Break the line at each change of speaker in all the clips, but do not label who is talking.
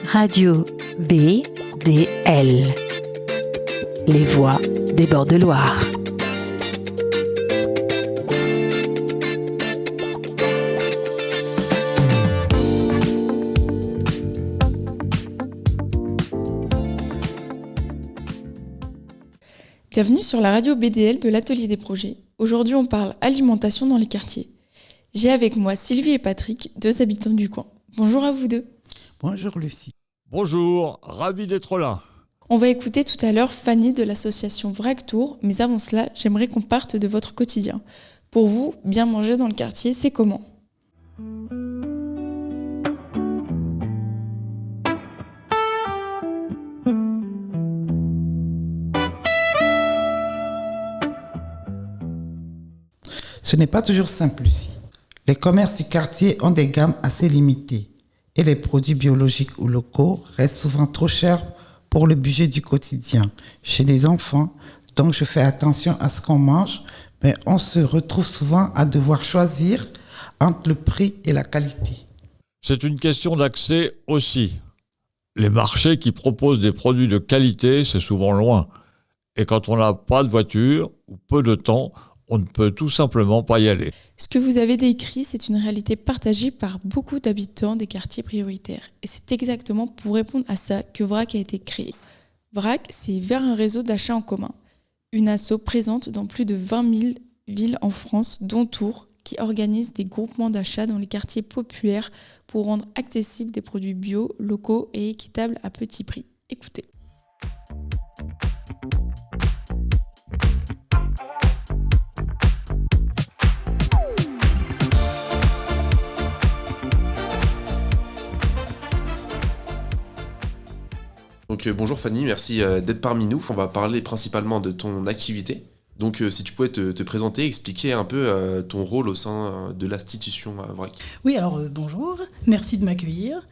Radio BDL. Les voix des bords de Loire.
Bienvenue sur la radio BDL de l'Atelier des projets. Aujourd'hui, on parle alimentation dans les quartiers. J'ai avec moi Sylvie et Patrick, deux habitants du coin. Bonjour à vous deux.
Bonjour Lucie.
Bonjour, ravi d'être là.
On va écouter tout à l'heure Fanny de l'association Vrac Tour, mais avant cela, j'aimerais qu'on parte de votre quotidien. Pour vous, bien manger dans le quartier, c'est comment ?
Ce n'est pas toujours simple, Lucie. Les commerces du quartier ont des gammes assez limitées et les produits biologiques ou locaux restent souvent trop chers pour le budget du quotidien. Chez les enfants, donc je fais attention à ce qu'on mange, mais on se retrouve souvent à devoir choisir entre le prix et la qualité.
C'est une question d'accès aussi. Les marchés qui proposent des produits de qualité, c'est souvent loin. Et quand on n'a pas de voiture ou peu de temps, on ne peut tout simplement pas y aller.
Ce que vous avez décrit, c'est une réalité partagée par beaucoup d'habitants des quartiers prioritaires. Et c'est exactement pour répondre à ça que VRAC a été créé. VRAC, c'est vers un réseau d'achat en commun. Une asso présente dans plus de 20 000 villes en France, dont Tours, qui organise des groupements d'achat dans les quartiers populaires pour rendre accessibles des produits bio, locaux et équitables à petit prix. Écoutez.
Donc bonjour Fanny, merci d'être parmi nous. On va parler principalement de ton activité. Donc si tu pouvais te présenter, expliquer un peu ton rôle au sein de l'institution VRAC.
Oui, alors bonjour, merci de m'accueillir.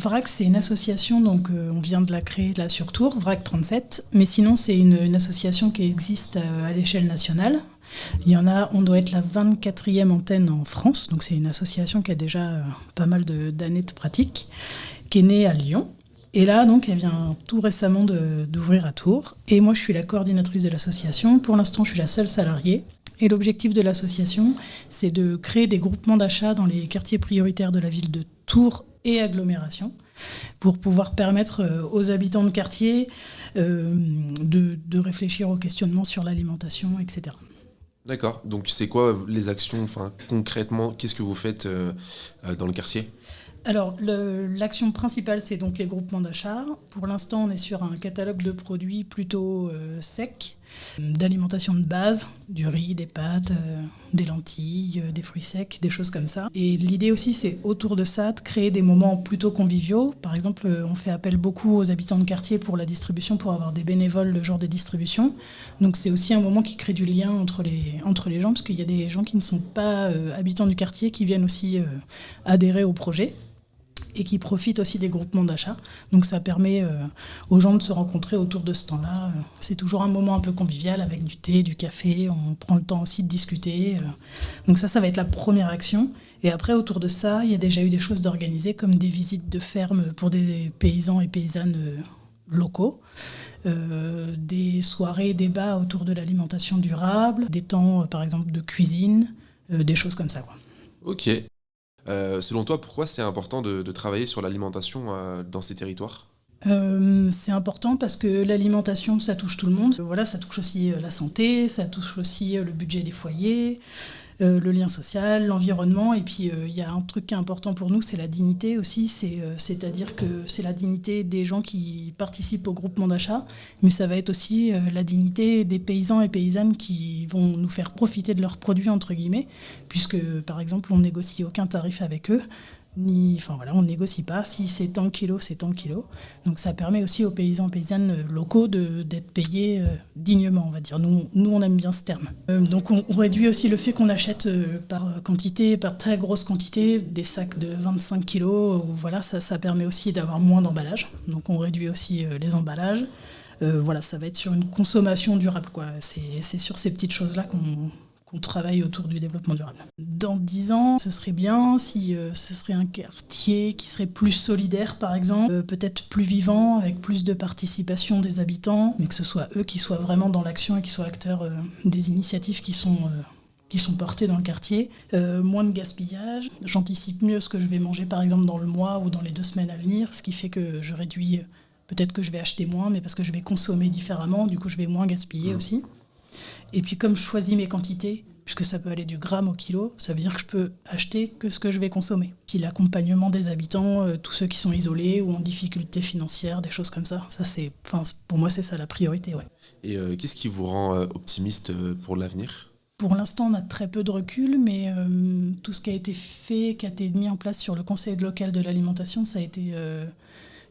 VRAC, c'est une association, donc on vient de la créer là sur Tours, VRAC 37, mais sinon c'est une association qui existe à l'échelle nationale. Il y en a, on doit être la 24e antenne en France, donc c'est une association qui a déjà pas mal d'années de pratique, qui est née à Lyon. Et là, donc, elle vient tout récemment d'ouvrir à Tours. Et moi, je suis la coordinatrice de l'association. Pour l'instant, je suis la seule salariée. Et l'objectif de l'association, c'est de créer des groupements d'achat dans les quartiers prioritaires de la ville de Tours et agglomération pour pouvoir permettre aux habitants de quartier de réfléchir au questionnement sur l'alimentation, etc.
D'accord. Donc, c'est quoi les actions, concrètement, qu'est-ce que vous faites dans le quartier ?
Alors, l'action principale, c'est donc les groupements d'achat. Pour l'instant, on est sur un catalogue de produits plutôt secs, d'alimentation de base, du riz, des pâtes, des lentilles, des fruits secs, des choses comme ça. Et l'idée aussi, c'est autour de ça, de créer des moments plutôt conviviaux. Par exemple, on fait appel beaucoup aux habitants de quartier pour la distribution, pour avoir des bénévoles le jour des distributions. Donc, c'est aussi un moment qui crée du lien entre les gens, parce qu'il y a des gens qui ne sont pas habitants du quartier, qui viennent aussi adhérer au projet et qui profitent aussi des groupements d'achat. Donc ça permet aux gens de se rencontrer autour de ce temps-là. C'est toujours un moment un peu convivial avec du thé, du café, on prend le temps aussi de discuter. Donc ça va être la première action. Et après, autour de ça, il y a déjà eu des choses d'organiser, comme des visites de ferme pour des paysans et paysannes locaux, des soirées, débats autour de l'alimentation durable, des temps, par exemple, de cuisine, des choses comme ça, quoi.
Ok. Selon toi, pourquoi c'est important de travailler sur l'alimentation dans ces territoires ?
C'est important parce que l'alimentation, ça touche tout le monde. Voilà, ça touche aussi la santé, ça touche aussi le budget des foyers, le lien social, l'environnement. Et puis, il y a un truc qui est important pour nous, c'est la dignité aussi. C'est-à-dire que c'est la dignité des gens qui participent au groupement d'achat, mais ça va être aussi la dignité des paysans et paysannes qui vont nous faire profiter de leurs produits, entre guillemets, puisque, par exemple, on négocie aucun tarif avec eux. On ne négocie pas. Si c'est tant de kilos, c'est tant de kilos. Donc ça permet aussi aux paysans et paysannes locaux d'être payés dignement, on va dire. Nous, on aime bien ce terme. Donc on réduit aussi le fait qu'on achète par quantité, par très grosse quantité, des sacs de 25 kilos. Voilà, ça permet aussi d'avoir moins d'emballage. Donc on réduit aussi les emballages. Ça va être sur une consommation durable, quoi. C'est sur ces petites choses-là qu'on travaille autour du développement durable. Dans 10 ans, ce serait bien si ce serait un quartier qui serait plus solidaire, par exemple, peut-être plus vivant, avec plus de participation des habitants, mais que ce soit eux qui soient vraiment dans l'action et qui soient acteurs des initiatives qui sont portées dans le quartier. Moins de gaspillage. J'anticipe mieux ce que je vais manger, par exemple, dans le mois ou dans les 2 semaines à venir, ce qui fait que je réduis. Peut-être que je vais acheter moins, mais parce que je vais consommer différemment, du coup je vais moins gaspiller aussi. Et puis comme je choisis mes quantités, puisque ça peut aller du gramme au kilo, ça veut dire que je peux acheter que ce que je vais consommer. Puis l'accompagnement des habitants, tous ceux qui sont isolés ou en difficulté financière, des choses comme ça, pour moi c'est ça la priorité. Ouais.
Et qu'est-ce qui vous rend optimiste pour l'avenir ?
Pour l'instant, on a très peu de recul, mais tout ce qui a été fait, qui a été mis en place sur le conseil local de l'alimentation, ça a été...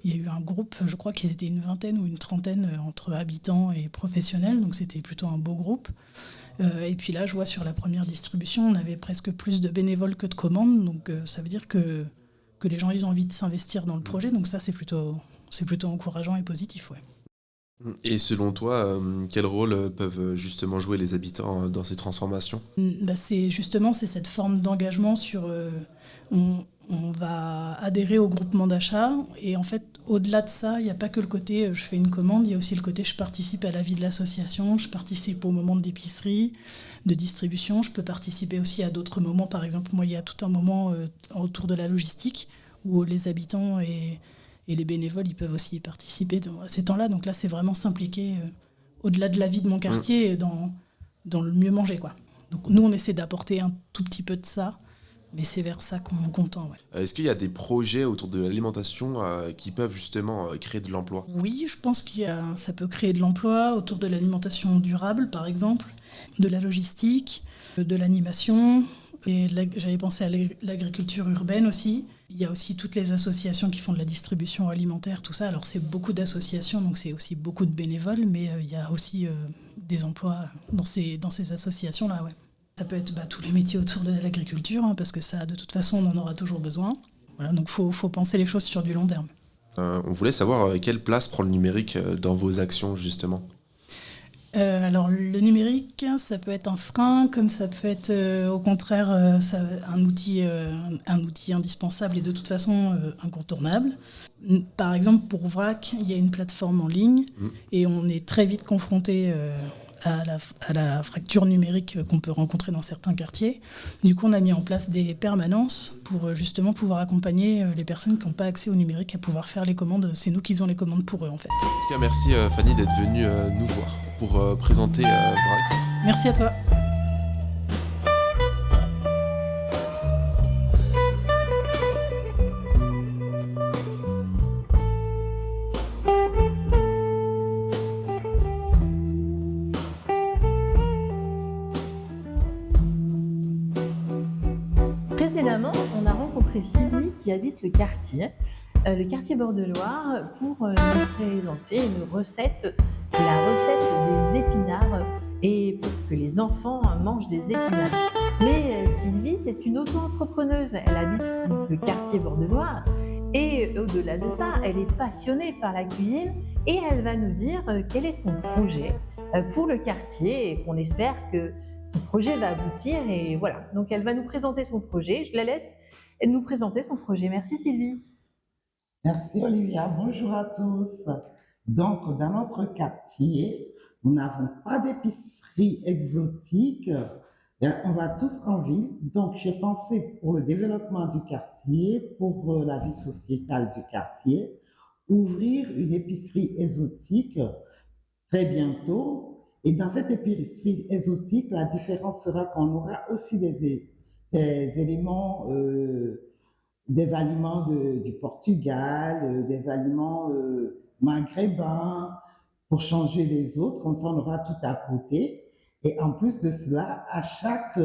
Il y a eu un groupe, je crois qu'ils étaient une vingtaine ou une trentaine entre habitants et professionnels, donc c'était plutôt un beau groupe. Et puis là, je vois sur la première distribution, on avait presque plus de bénévoles que de commandes, donc ça veut dire que les gens ils ont envie de s'investir dans le projet, donc ça c'est plutôt encourageant et positif. Ouais.
Et selon toi, quel rôle peuvent justement jouer les habitants dans ces transformations ?
C'est cette forme d'engagement sur... On va adhérer au groupement d'achat et en fait, au-delà de ça, il n'y a pas que le côté je fais une commande, il y a aussi le côté je participe à la vie de l'association, je participe au moment d'épicerie, de distribution, je peux participer aussi à d'autres moments. Par exemple, moi, il y a tout un moment autour de la logistique où les habitants et les bénévoles, ils peuvent aussi participer à ces temps-là. Donc là, c'est vraiment s'impliquer au-delà de la vie de mon quartier dans le mieux manger, quoi. Donc nous, on essaie d'apporter un tout petit peu de ça. Mais c'est vers ça qu'on tend. Ouais.
Est-ce qu'il y a des projets autour de l'alimentation qui peuvent justement créer de l'emploi ?
Oui, je pense ça peut créer de l'emploi autour de l'alimentation durable, par exemple, de la logistique, de l'animation. Et j'avais pensé à l'agriculture urbaine aussi. Il y a aussi toutes les associations qui font de la distribution alimentaire, tout ça. Alors c'est beaucoup d'associations, donc c'est aussi beaucoup de bénévoles, mais il y a aussi des emplois dans ces associations-là, ouais. Ça peut être tous les métiers autour de l'agriculture, parce que ça, de toute façon, on en aura toujours besoin. Voilà, donc il faut penser les choses sur du long terme.
On voulait savoir quelle place prend le numérique dans vos actions, justement.
Alors, le numérique, ça peut être un frein, comme ça peut être, au contraire, un outil indispensable et de toute façon incontournable. Par exemple, pour VRAC, il y a une plateforme en ligne et on est très vite confronté à la fracture numérique qu'on peut rencontrer dans certains quartiers. Du coup, on a mis en place des permanences pour justement pouvoir accompagner les personnes qui n'ont pas accès au numérique à pouvoir faire les commandes. C'est nous qui faisons les commandes pour eux, en fait.
En tout cas, merci Fanny d'être venue nous voir pour présenter VRAC.
Merci à toi.
Précédemment, on a rencontré Sylvie qui habite le quartier Bord de Loire, pour nous présenter une recette, la recette des épinards, et pour que les enfants mangent des épinards. Mais Sylvie, c'est une auto-entrepreneuse, elle habite donc le quartier Bord de Loire, et au-delà de ça, elle est passionnée par la cuisine, et elle va nous dire quel est son projet pour le quartier, et qu'on espère que son projet va aboutir, et voilà. Donc elle va nous présenter son projet. Je la laisse nous présenter son projet. Merci Sylvie.
Merci Olivia, bonjour à tous. Donc dans notre quartier, nous n'avons pas d'épicerie exotique, on va tous en ville. Donc j'ai pensé pour le développement du quartier, pour la vie sociétale du quartier, ouvrir une épicerie exotique très bientôt. Et dans cette épicerie exotique, la différence sera qu'on aura aussi des éléments, des aliments du Portugal, des aliments maghrébins, pour changer les autres. Comme ça, on aura tout à côté. Et en plus de cela, à chaque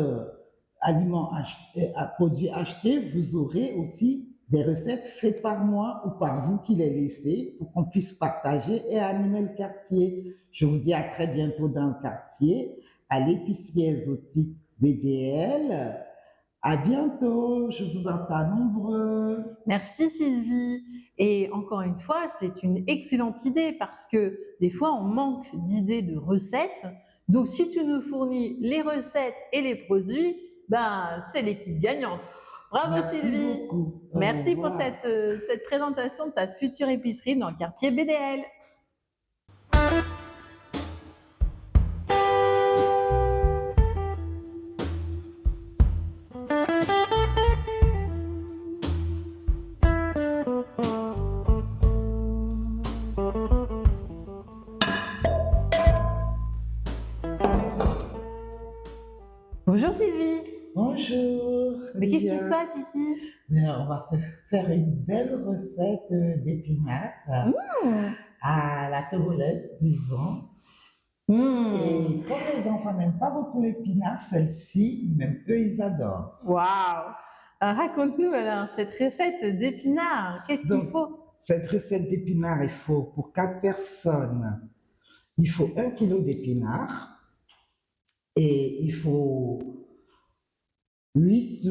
produit acheté, vous aurez aussi des recettes faites par moi ou par vous qui les laissez, pour qu'on puisse partager et animer le quartier. Je vous dis à très bientôt dans le quartier, à l'épicerie exotique BDL. À bientôt, je vous entends nombreux.
Merci Sylvie. Et encore une fois, c'est une excellente idée, parce que des fois, on manque d'idées de recettes. Donc, si tu nous fournis les recettes et les produits, ben, c'est l'équipe gagnante. Bravo
Merci
Sylvie.
beaucoup. Au
Merci pour
revoir.
cette présentation de ta future épicerie dans le quartier BDL. Bonjour Sylvie.
Bonjour.
Mais qu'est-ce qui
Bien.
se passe ici?
Bien, on va se faire une belle recette d'épinards à la togolaise, disons. Et comme les enfants n'aiment pas beaucoup l'épinard, celle-ci, même eux, ils adorent.
Waouh! Raconte-nous alors cette recette d'épinards. Qu'est-ce qu'il
Donc,
faut?
Cette recette d'épinards, il faut pour 4 personnes, il faut 1 kilo d'épinards et il faut 8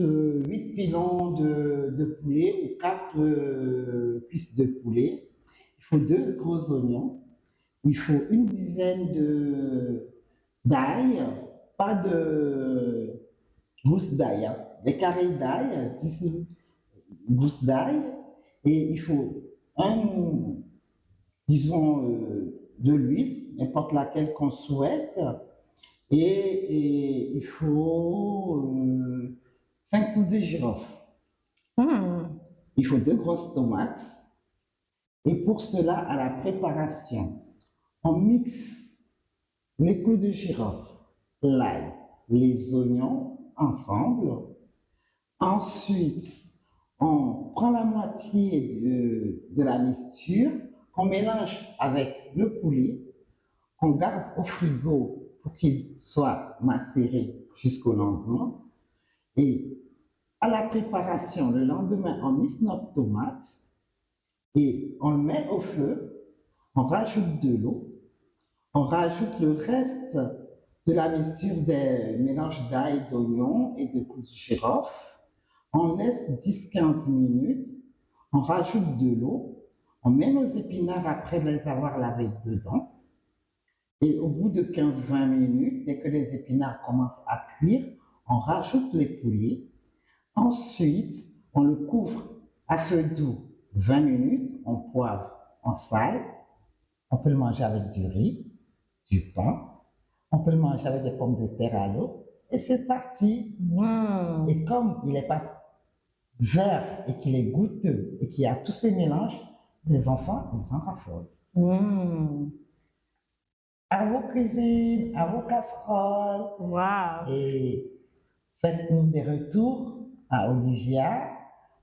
pilons de poulet ou 4 cuisses de poulet. Il faut 2 gros oignons. Il faut une dizaine d'ail, pas de gousses d'ail, hein. Des carrés d'ail, 10 gousses d'ail. Et il faut de l'huile, n'importe laquelle qu'on souhaite. Et il faut 5 clous de girofle. Il faut 2 grosses tomates. Et pour cela, à la préparation, on mixe les clous de girofle, l'ail, les oignons ensemble. Ensuite, on prend la moitié de la mixture qu'on mélange avec le poulet, qu'on garde au frigo pour qu'il soit macéré jusqu'au lendemain. Et à la préparation, le lendemain, on mise notre tomate et on le met au feu, on rajoute de l'eau, on rajoute le reste de la mixture des mélanges d'ail, d'oignons et de clous de girofle. On laisse 10-15 minutes, on rajoute de l'eau, on met nos épinards après les avoir lavés dedans. Et au bout de 15-20 minutes, dès que les épinards commencent à cuire, on rajoute les poulets. Ensuite, on le couvre à feu doux 20 minutes, on poivre, on sale. On peut le manger avec du riz, du pain. On peut le manger avec des pommes de terre à l'eau. Et c'est parti. Et comme il n'est pas vert et qu'il est goûteux et qu'il y a tous ces mélanges, les enfants, ils en raffolent. À vos cuisines, à vos casseroles.
Waouh!
Et faites-nous des retours à Olivia,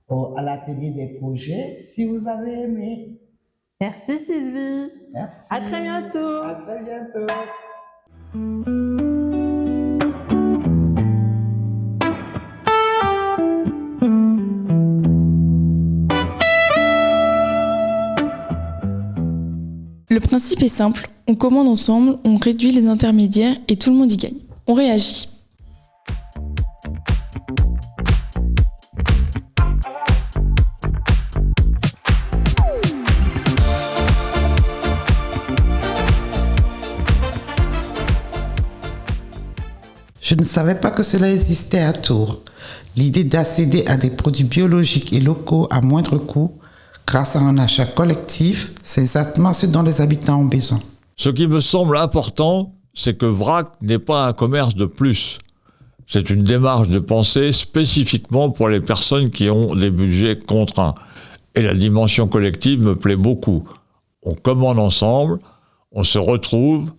à l'atelier des projets, si vous avez aimé.
Merci Sylvie.
Merci.
À très bientôt.
À très bientôt.
Le principe est simple, on commande ensemble, on réduit les intermédiaires et tout le monde y gagne. On réagit.
Je ne savais pas que cela existait à Tours. L'idée d'accéder à des produits biologiques et locaux à moindre coût, grâce à un achat collectif, c'est exactement ce dont les habitants ont besoin.
Ce qui me semble important, c'est que VRAC n'est pas un commerce de plus. C'est une démarche de pensée spécifiquement pour les personnes qui ont des budgets contraints. Et la dimension collective me plaît beaucoup. On commande ensemble, on se retrouve,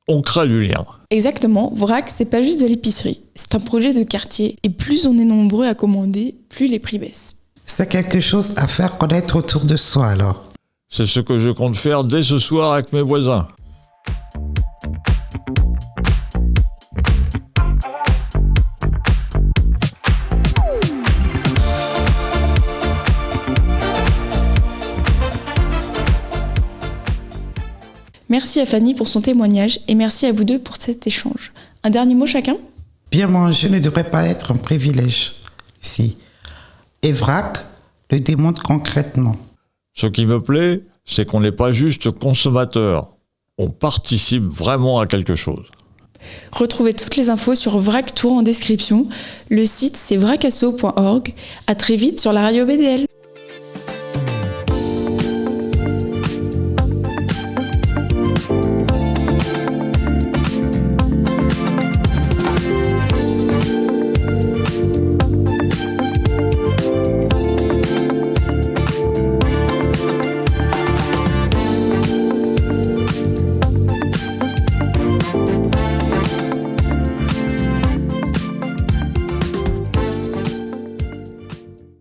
on crée du lien.
Exactement, VRAC, c'est pas juste de l'épicerie, c'est un projet de quartier et plus on est nombreux à commander, plus les prix baissent.
C'est quelque chose à faire connaître autour de soi alors.
C'est ce que je compte faire dès ce soir avec mes voisins.
Merci à Fanny pour son témoignage et merci à vous deux pour cet échange. Un dernier mot chacun ?
Bien manger ne devrait pas être un privilège, Lucie. Et VRAC le démontre concrètement.
Ce qui me plaît, c'est qu'on n'est pas juste consommateur. On participe vraiment à quelque chose.
Retrouvez toutes les infos sur VRAC Tours en description. Le site c'est vracasso.org. À très vite sur la radio BDL.